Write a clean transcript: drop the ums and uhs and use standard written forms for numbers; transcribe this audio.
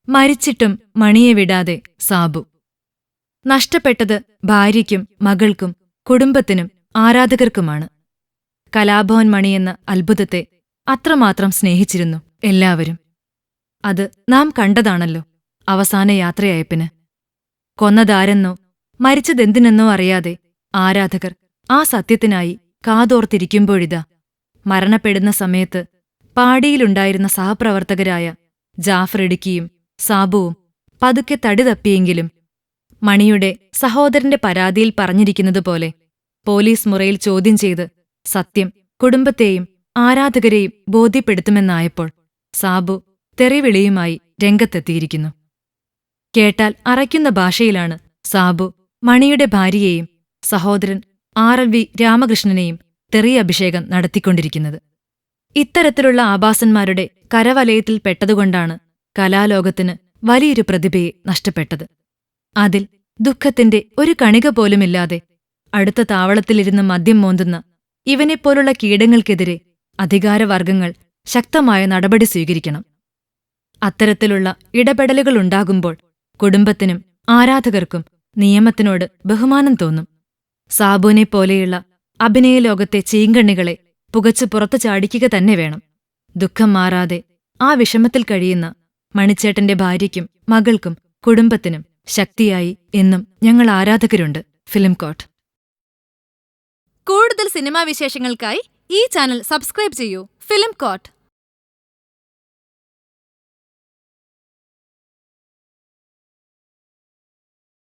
മരിച്ചിട്ടും മണിയെ വിടാതെ സാബു. നഷ്ടപ്പെട്ടത് ഭാര്യയ്ക്കും മകൾക്കും കുടുംബത്തിനും ആരാധകർക്കുമാണ്. കലാഭവൻ മണിയെന്ന അത്ഭുതത്തെ അത്രമാത്രം സ്നേഹിച്ചിരുന്നു എല്ലാവരും. അത് നാം കണ്ടതാണല്ലോ അവസാന യാത്രയയപ്പിന്. കൊന്നതാരെന്നോ മരിച്ചതെന്തിനെന്നോ അറിയാതെ ആരാധകർ ആ സത്യത്തിനായി കാതോർത്തിരിക്കുമ്പോഴിതാ മരണപ്പെടുന്ന സമയത്ത് പാടിയിലുണ്ടായിരുന്ന സഹപ്രവർത്തകരായ ജാഫർ ഇടുക്കിയും സാബുവും പതുക്കെ തടി തപ്പിയെങ്കിലും മണിയുടെ സഹോദരന്റെ പരാതിയിൽ പറഞ്ഞിരിക്കുന്നതുപോലെ പോലീസ് മുറയിൽ ചോദ്യം ചെയ്ത് സത്യം കുടുംബത്തെയും ആരാധകരെയും ബോധ്യപ്പെടുത്തുമെന്നായപ്പോൾ സാബു തെറിവിളിയുമായി രംഗത്തെത്തിയിരിക്കുന്നു. കേട്ടാൽ അറയ്ക്കുന്ന ഭാഷയിലാണ് സാബു മണിയുടെ ഭാര്യയെയും സഹോദരൻ RLV രാമകൃഷ്ണനെയും തെറിയഭിഷേകം നടത്തിക്കൊണ്ടിരിക്കുന്നത്. ഇത്തരത്തിലുള്ള ആഭാസന്മാരുടെ കരവലയത്തിൽ പെട്ടതുകൊണ്ടാണ് കലാലോകത്തിന് വലിയൊരു പ്രതിഭയെ നഷ്ടപ്പെട്ടത്. അതിൽ ദുഃഖത്തിന്റെ ഒരു കണിക പോലുമില്ലാതെ അടുത്ത താവളത്തിലിരുന്ന് മദ്യം മോന്തുന്ന ഇവനെപ്പോലുള്ള കീടങ്ങൾക്കെതിരെ അധികാരവർഗങ്ങൾ ശക്തമായ നടപടി സ്വീകരിക്കണം. അത്തരത്തിലുള്ള ഇടപെടലുകളുണ്ടാകുമ്പോൾ കുടുംബത്തിനും ആരാധകർക്കും നിയമത്തിനോട് ബഹുമാനം തോന്നും. സാബുവിനെപ്പോലെയുള്ള അഭിനയലോകത്തെ ചീങ്കണ്ണികളെ പുകച്ചു പുറത്തു ചാടിക്കുക തന്നെ വേണം. ദുഃഖം മാറാതെ ആ വിഷമത്തിൽ കഴിയുന്ന മണിച്ചേട്ടന്റെ ഭാര്യയ്ക്കും മകൾക്കും കുടുംബത്തിനും ശക്തിയായി എന്നും ഞങ്ങൾ ആരാധകരുണ്ട്. ഫിലിം കോട്ട്. കൂടുതൽ സിനിമാ വിശേഷങ്ങൾക്കായി ഈ ചാനൽ സബ്സ്ക്രൈബ് ചെയ്യൂ. Film coat.